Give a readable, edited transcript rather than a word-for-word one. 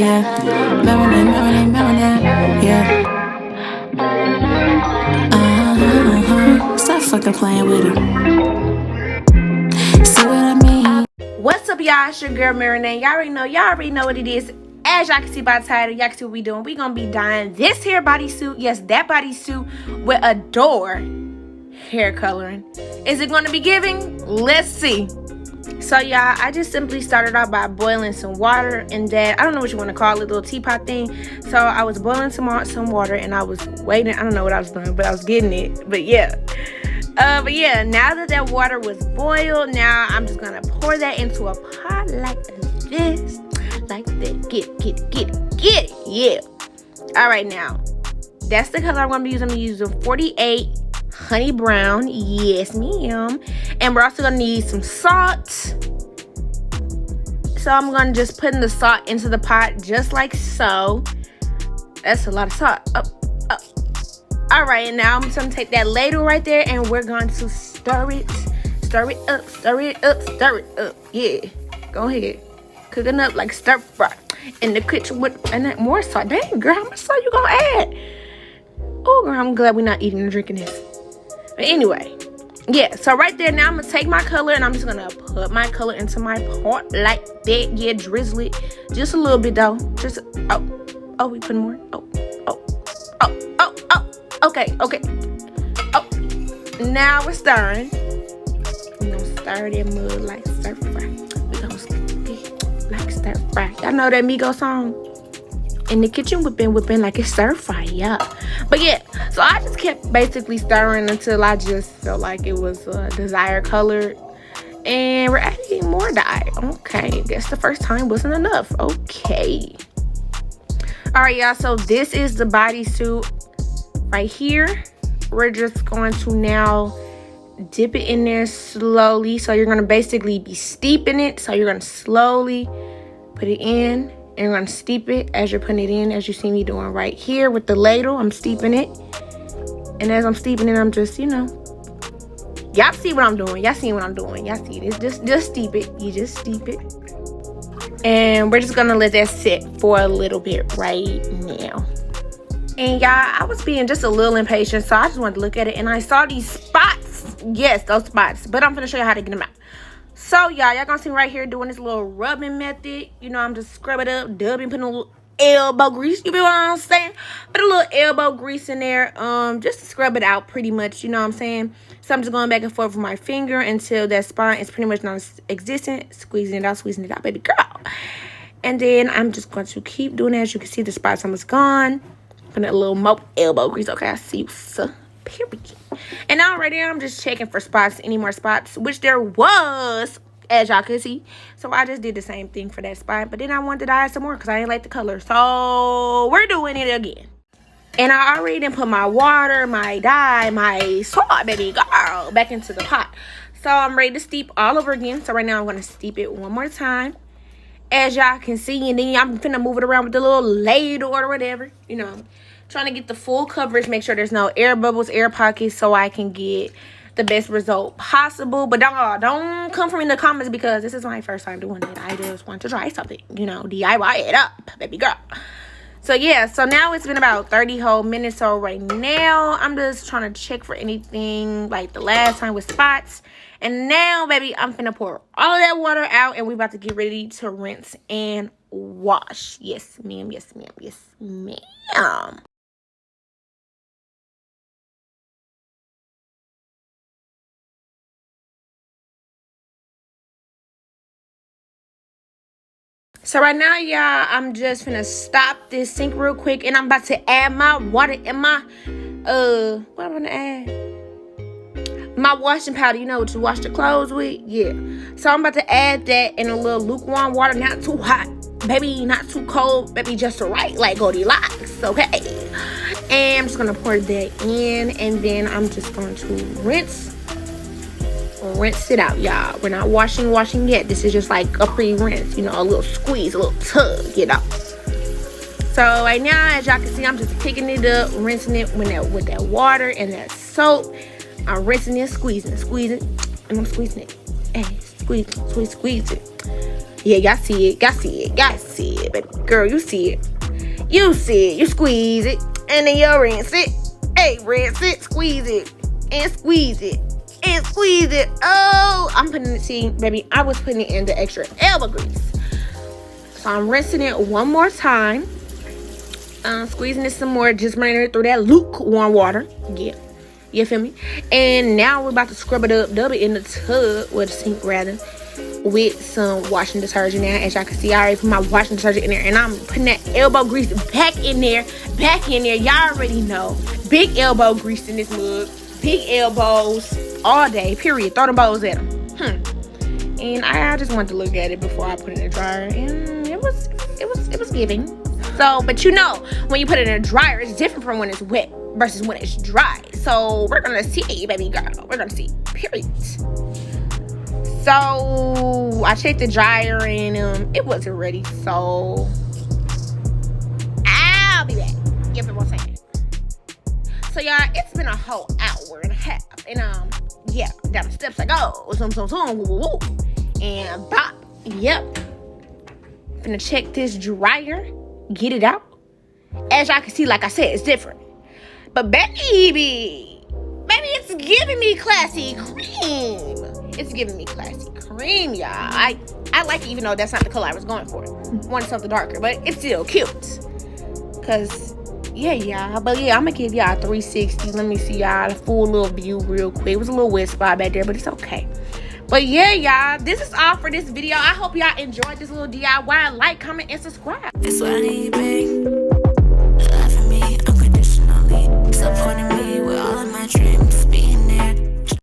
yeah. Melanin, melanin, melanin, yeah. Stop fucking playing with it. See what I mean? What's up, y'all? It's your girl Marinette. Y'all already know what it is. As y'all can see by the title, y'all can see what we doing. We gonna be dyeing this hair bodysuit. Yes, that bodysuit with Adore hair coloring. Is it gonna be giving? Let's see. So y'all, I just simply started out by boiling some water and that, I don't know what you want to call it, little teapot thing. So I was boiling some water and I was waiting. I don't know what I was doing, but I was getting it. But yeah, now that water was boiled, now I'm just gonna pour that into a pot like this, like that. Get it, yeah. All right, now that's the color I'm gonna be using. I'm using 48 honey brown, yes ma'am. And we're also gonna need some salt. So I'm gonna just put in the salt into the pot just like so. That's a lot of salt. All right, and now I'm just gonna take that ladle right there and we're going to stir it up. Yeah, go ahead, cooking up like stir fry in the kitchen with and more salt. Dang girl, how much salt you gonna add? Oh girl, I'm glad we're not eating and drinking this. But anyway, yeah, so right there, now I'm gonna take my color and I'm just gonna put my color into my pot like that. Yeah, drizzle it just a little bit though. Just oh, we put more. Okay. Oh, now we're stirring. We're gonna stir that mud like stir fry. We're gonna stir like stir fry. Y'all know that Migos song? In the kitchen, whipping like it's stir fry, yeah. But yeah, so I just kept basically stirring until I just felt like it was desired color. And we're adding more dye. Okay, guess the first time wasn't enough. Okay. All right, y'all, so this is the bodysuit right here. We're just going to now dip it in there slowly. So you're gonna basically be steeping it. So you're gonna slowly put it in. And you're going to steep it as you're putting it in, as you see me doing right here with the ladle. I'm steeping it. And as I'm steeping it, I'm just, y'all see what I'm doing. Y'all see what I'm doing. Y'all see this. Just steep it. You just steep it. And we're just going to let that sit for a little bit right now. And y'all, I was being just a little impatient, so I just wanted to look at it. And I saw these spots. Yes, those spots. But I'm going to show you how to get them out. So y'all gonna see me right here doing this little rubbing method. I'm just scrubbing it up, dubbing, putting a little elbow grease. You feel what I'm saying? Put a little elbow grease in there, just to scrub it out pretty much. You know what I'm saying? So I'm just going back and forth with my finger until that spot is pretty much non-existent. Squeezing it out, baby girl. And then I'm just going to keep doing it. As you can see, the spot's almost gone. Putting a little more elbow grease. Okay, I see you, sir. Period. And now right there, I'm just checking for spots, any more spots, which there was, as y'all could see. So I just did the same thing for that spot, but then I wanted to dye some more because I didn't like the color. So we're doing it again. And I already didn't put my water, my dye, my salt, baby girl, back into the pot. So I'm ready to steep all over again. So right now I'm going to steep it one more time, as y'all can see. And then I'm finna move it around with the little ladle or whatever, trying to get the full coverage, make sure there's no air bubbles, air pockets, so I can get the best result possible. But don't come from in the comments because this is my first time doing it. I just want to try something, DIY it up, baby girl. So yeah, so now it's been about 30 whole minutes. So right now I'm just trying to check for anything like the last time with spots. And now, baby, I'm finna pour all of that water out and we about to get ready to rinse and wash. Yes, ma'am. Yes, ma'am. Yes, ma'am. So right now, y'all, I'm just finna stop this sink real quick and I'm about to add my water in my, what I'm gonna add? My washing powder, what you wash the clothes with? Yeah. So I'm about to add that in a little lukewarm water, not too hot, baby, not too cold, baby, just right, like Goldilocks, okay? And I'm just gonna pour that in and then I'm just going to rinse it out, y'all. We're not washing yet. This is just like a pre-rinse, a little squeeze, a little tug, So right now, as y'all can see, I'm just picking it up, rinsing it with that water and that soap. I'm rinsing it, squeezing, and I'm squeezing it. Hey, squeeze it. Yeah, y'all see it. Y'all see it. Y'all see it. Baby girl, you see it. You see it. You squeeze it. And then you rinse it. Hey, rinse it. Squeeze it. And squeeze it. And squeeze it. Oh, I'm putting it, see, baby, I was putting it in the extra elbow grease. So I'm rinsing it one more time. Squeezing it some more, just running it through that lukewarm water. Yeah. You feel me? And now we're about to scrub it up, dub it in the tub, or the sink rather, with some washing detergent now. As y'all can see, I already put my washing detergent in there, and I'm putting that elbow grease back in there. Y'all already know. Big elbow grease in this mug. Big elbows all day, period. Throw the bows at them. And I just wanted to look at it before I put it in the dryer, and it was giving. So, but you know, when you put it in a dryer, it's different from when it's wet versus when it's dry. So we're gonna see, baby girl. We're gonna see, period. So I checked the dryer and it wasn't ready. So I'll be back. Give it 1 second. So y'all, it's been a whole hour and a half, and yeah, down the steps I go, zoom, woo, woo, woo, and bop. Yep. Finna check this dryer, get it out. As y'all can see, like I said, it's different. But baby, it's giving me classy cream. It's giving me classy cream, y'all. I like it, even though that's not the color I was going for. Wanted something darker, but it's still cute. Cause yeah, y'all. But yeah, I'm gonna give y'all a 360. Let me see y'all a full little view real quick. It was a little wet spot back there, but it's okay. But yeah, y'all, this is all for this video. I hope y'all enjoyed this little DIY. Like, comment, and subscribe. It's what I need, babe. Loving me unconditionally. Supporting me with all of my dreams.